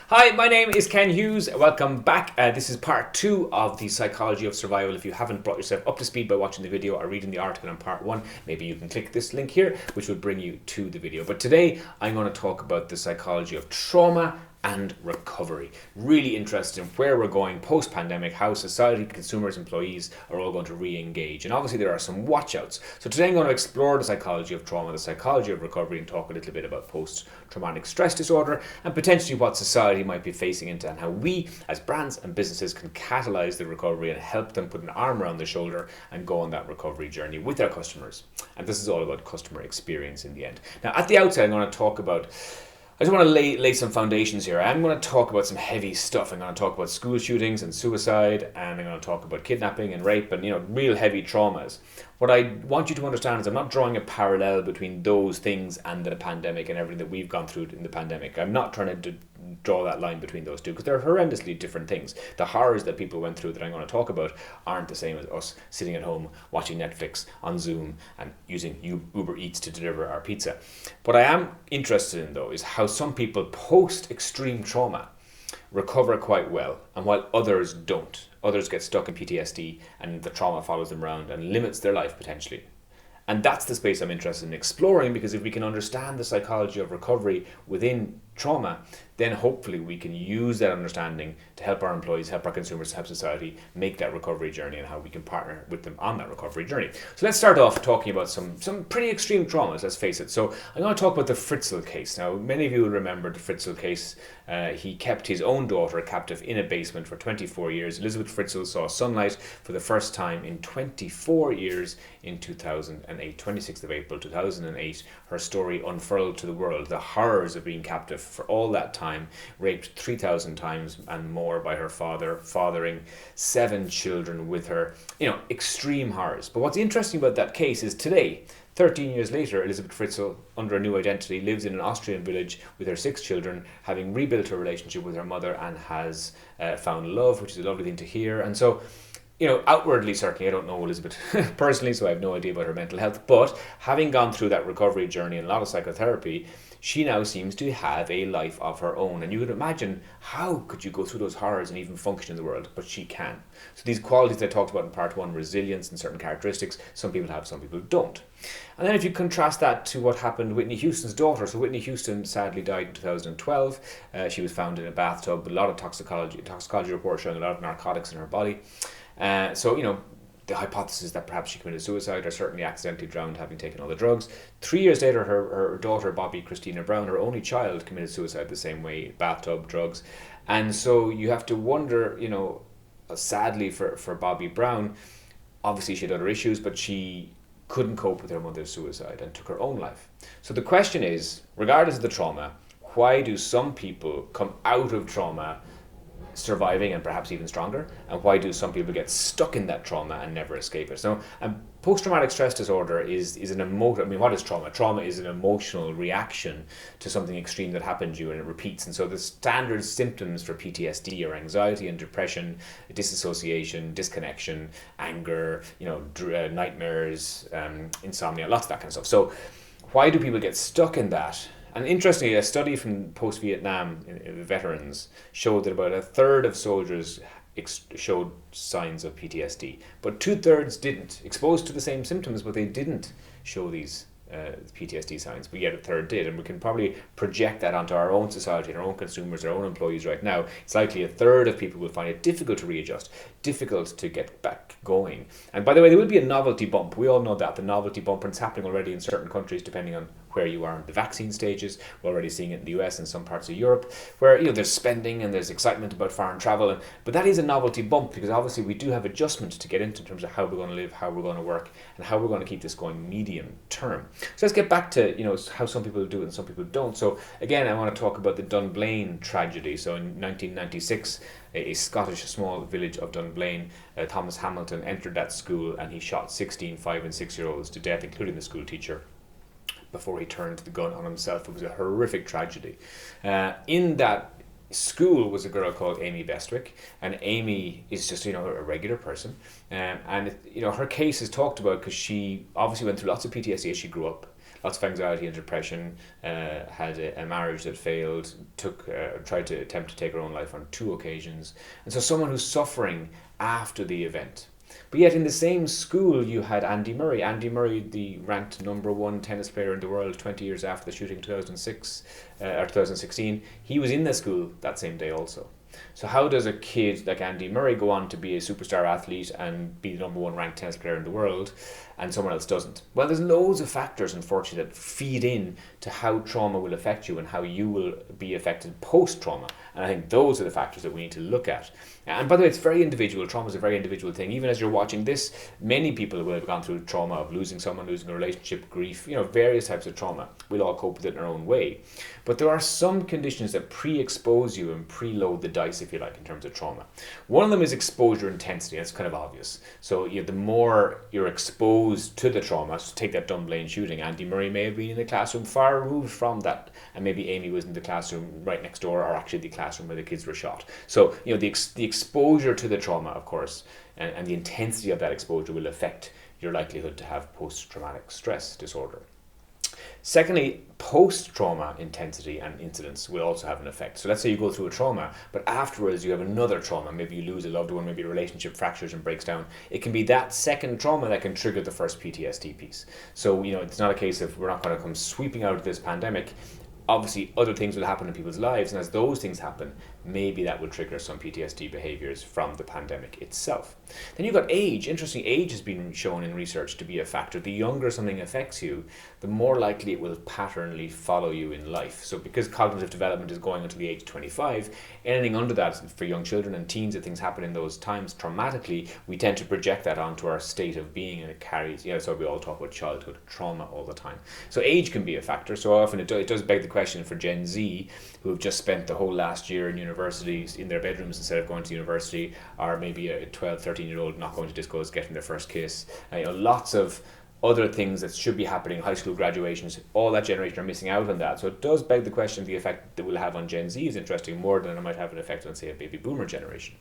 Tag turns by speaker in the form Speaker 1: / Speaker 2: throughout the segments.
Speaker 1: Hi, my name is Ken Hughes. Welcome back. This is part 2 of the psychology of survival. If you haven't brought yourself up to speed by watching the video or reading the article on part 1, maybe you can click this link here, which will bring you to the video. But today, I'm going to talk about the psychology of trauma and recovery. Really interested in where we're going post-pandemic, how society, consumers, employees are all going to re-engage. And obviously there are some watch-outs. So today I'm going to explore the psychology of trauma, the psychology of recovery, and talk a little bit about post-traumatic stress disorder and potentially what society might be facing into and how we as brands and businesses can catalyze the recovery and help them put an arm around their shoulder and go on that recovery journey with their customers. And this is all about customer experience in the end. Now at the outset I'm going to talk about I just want to lay some foundations here. I'm going to talk about some heavy stuff. I'm going to talk about school shootings and suicide, and I'm going to talk about kidnapping and rape and, real heavy traumas. What I want you to understand is I'm not drawing a parallel between those things and the pandemic and everything that we've gone through in the pandemic. I'm not trying to draw that line between those two because they're horrendously different things. The horrors that people went through that I'm going to talk about aren't the same as us sitting at home watching Netflix on Zoom and using Uber Eats to deliver our pizza. What I am interested in though is how some people post extreme trauma recover quite well, and while others don't. Others get stuck in PTSD and the trauma follows them around and limits their life potentially. And that's the space I'm interested in exploring, because if we can understand the psychology of recovery within trauma, then hopefully we can use that understanding to help our employees, help our consumers, help society make that recovery journey and how we can partner with them on that recovery journey. So let's start off talking about some pretty extreme traumas, let's face it. So I'm going to talk about the Fritzl case. Now, many of you will remember the Fritzl case. He kept his own daughter captive in a basement for 24 years. Elizabeth Fritzl saw sunlight for the first time in 24 years in 2008, 26th of April 2008. Her story unfurled to the world, the horrors of being captive for all that time, raped 3,000 times and more by her father, fathering 7 children with her, extreme horrors. But what's interesting about that case is today, 13 years later, Elizabeth Fritzl, under a new identity, lives in an Austrian village with her 6 children, having rebuilt her relationship with her mother and has found love, which is a lovely thing to hear. And so, outwardly, certainly, I don't know Elizabeth personally, so I have no idea about her mental health, but having gone through that recovery journey and a lot of psychotherapy, she now seems to have a life of her own. And you would imagine, how could you go through those horrors and even function in the world? But she can. So these qualities I talked about in part 1, resilience and certain characteristics, some people have, some people don't. And then if you contrast that to what happened to Whitney Houston's daughter. So Whitney Houston sadly died in 2012. She was found in a bathtub with a lot of toxicology reports showing a lot of narcotics in her body. The hypothesis that perhaps she committed suicide or certainly accidentally drowned having taken all the drugs. 3 years later, her daughter, Bobby Christina Brown, her only child, committed suicide the same way, bathtub, drugs. And so you have to wonder, sadly for Bobby Brown, obviously she had other issues, but she couldn't cope with her mother's suicide and took her own life. So the question is, regardless of the trauma, why do some people come out of trauma surviving and perhaps even stronger, and why do some people get stuck in that trauma and never escape it? So post-traumatic stress disorder is an what is trauma? Trauma is an emotional reaction to something extreme that happened to you and it repeats. And so the standard symptoms for PTSD are anxiety and depression, disassociation, disconnection, anger, nightmares, insomnia, lots of that kind of stuff. So why do people get stuck in that? And interestingly, a study from post-Vietnam veterans showed that about a third of soldiers showed signs of PTSD, but 2/3 didn't, exposed to the same symptoms, but they didn't show these PTSD signs, but yet a third did. And we can probably project that onto our own society, our own consumers, our own employees right now. It's likely a third of people will find it difficult to readjust, difficult to get back going. And by the way, there will be a novelty bump. We all know that, the novelty bump, and it's happening already in certain countries depending on where you are in the vaccine stages. We're already seeing it in the US and some parts of Europe, where there's spending and there's excitement about foreign travel, but that is a novelty bump because obviously we do have adjustment to get into in terms of how we're going to live, how we're going to work, and how we're going to keep this going medium term. So let's get back to how some people do it and some people don't. So again, I want to talk about the Dunblane tragedy. So in 1996, a Scottish small village of Dunblane, Thomas Hamilton entered that school and he shot 16 5- and 6-year-olds to death, including the school teacher, before he turned the gun on himself. It was a horrific tragedy. In that school was a girl called Amy Bestwick, and Amy is just a regular person, and her case is talked about because she obviously went through lots of PTSD as she grew up, lots of anxiety and depression, had a marriage that failed, tried to attempt to take her own life on 2 occasions. And so someone who's suffering after the event. But yet in the same school you had Andy Murray. Andy Murray, the ranked #1 tennis player in the world 20 years after the shooting in 2016, he was in the school that same day also. So how does a kid like Andy Murray go on to be a superstar athlete and be the #1 ranked tennis player in the world and someone else doesn't? Well, there's loads of factors, unfortunately, that feed in to how trauma will affect you and how you will be affected post-trauma. And I think those are the factors that we need to look at. And by the way, it's very individual. Trauma is a very individual thing. Even as you're watching this, many people will have gone through trauma of losing someone, losing a relationship, grief, various types of trauma. We'll all cope with it in our own way. But there are some conditions that pre-expose you and preload the dice, if you like, in terms of trauma. One of them is exposure intensity. That's kind of obvious. So the more you're exposed to the trauma, so take that Dunblane shooting, Andy Murray may have been in the classroom far removed from that, and maybe Amy was in the classroom right next door, or actually the classroom where the kids were shot. So the exposure to the trauma, of course, and the intensity of that exposure will affect your likelihood to have post-traumatic stress disorder. Secondly, post-trauma intensity and incidence will also have an effect. So let's say you go through a trauma, but afterwards you have another trauma. Maybe you lose a loved one, maybe a relationship fractures and breaks down. It can be that second trauma that can trigger the first PTSD piece. So, it's not a case of we're not going to come sweeping out of this pandemic. Obviously, other things will happen in people's lives, and as those things happen, maybe that will trigger some PTSD behaviors from the pandemic itself. Then you've got age. Interesting, age has been shown in research to be a factor. The younger something affects you, the more likely it will patternly follow you in life. So because cognitive development is going until the age of 25, anything under that for young children and teens, if things happen in those times traumatically, we tend to project that onto our state of being, and it carries, so we all talk about childhood trauma all the time. So age can be a factor. So often it does beg the question for Gen Z, who have just spent the whole last year in universities in their bedrooms instead of going to university, or maybe a 12, 13-year-old not going to discos, getting their first kiss. Lots of other things that should be happening, high school graduations, all that generation are missing out on that. So it does beg the question, the effect that will have on Gen Z is interesting, more than it might have an effect on, say, a baby boomer generation.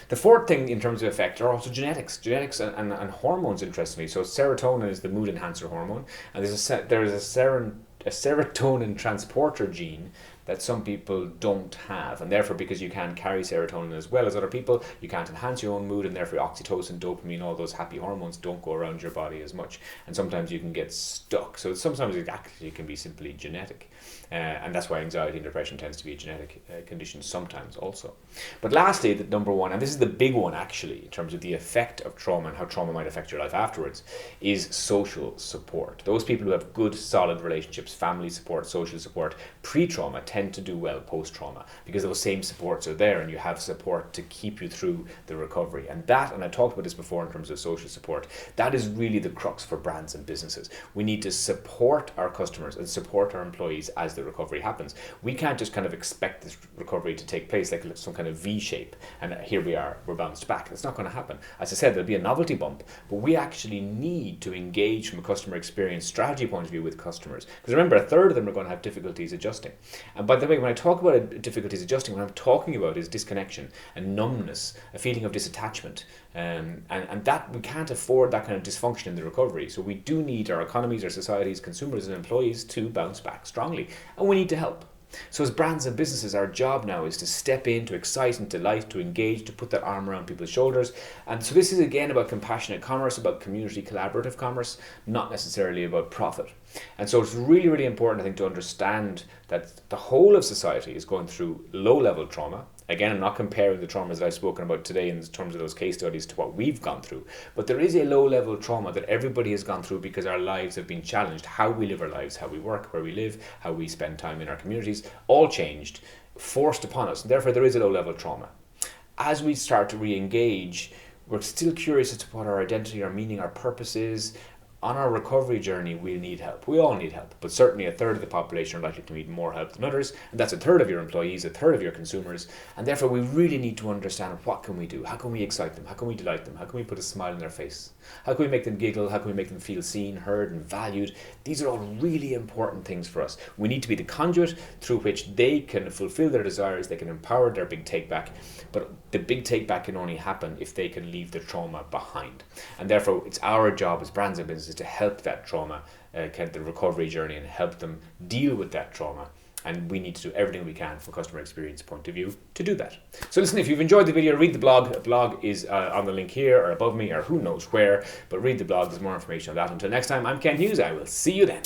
Speaker 1: The fourth thing in terms of effect are also genetics. Genetics and hormones, interestingly. So serotonin is the mood enhancer hormone, and there is a serotonin transporter gene that some people don't have, and therefore, because you can't carry serotonin as well as other people, you can't enhance your own mood, and therefore oxytocin, dopamine, all those happy hormones don't go around your body as much, and sometimes you can get stuck. So sometimes it actually can be simply genetic, and that's why anxiety and depression tends to be a genetic condition sometimes also. But lastly, the number one, and this is the big one actually in terms of the effect of trauma and how trauma might affect your life afterwards, is social support. Those people who have good solid relationships, family support, social support, pre-trauma, tend to do well post-trauma because those same supports are there, and you have support to keep you through the recovery. And I talked about this before in terms of social support, that is really the crux for brands and businesses. We need to support our customers and support our employees as the recovery happens. We can't just kind of expect this recovery to take place like some kind of V shape and here we are, we're bounced back. It's not going to happen. As I said, there'll be a novelty bump, but we actually need to engage from a customer experience strategy point of view with customers, because remember, a third of them are going to have difficulties adjusting. And by the way, when I talk about difficulties adjusting, what I'm talking about is disconnection and numbness, a feeling of disattachment, and that we can't afford that kind of dysfunction in the recovery. So we do need our economies, our societies, consumers and employees to bounce back strongly, and we need to help. So as brands and businesses, our job now is to step in, to excite and delight, to engage, to put that arm around people's shoulders. And so this is again about compassionate commerce, about community collaborative commerce, not necessarily about profit. And so it's really, really important, I think, to understand that the whole of society is going through low-level trauma. Again, I'm not comparing the traumas that I've spoken about today in terms of those case studies to what we've gone through, but there is a low-level trauma that everybody has gone through because our lives have been challenged. How we live our lives, how we work, where we live, how we spend time in our communities, all changed, forced upon us, and therefore there is a low-level trauma. As we start to re-engage, we're still curious as to what our identity, our meaning, our purpose is. On our recovery journey, we'll need help. We all need help, but certainly a third of the population are likely to need more help than others, and that's a third of your employees, a third of your consumers, and therefore we really need to understand what can we do, how can we excite them, how can we delight them, how can we put a smile on their face, how can we make them giggle, how can we make them feel seen, heard and valued. These are all really important things for us. We need to be the conduit through which they can fulfill their desires, they can empower their big take back, but the big take back can only happen if they can leave the trauma behind. And therefore it's our job as brands and businesses is to help that trauma, the recovery journey, and help them deal with that trauma. And we need to do everything we can from a customer experience point of view to do that. So listen, if you've enjoyed the video, read the blog. The blog is on the link here or above me or who knows where, but read the blog. There's more information on that. Until next time, I'm Ken Hughes. I will see you then.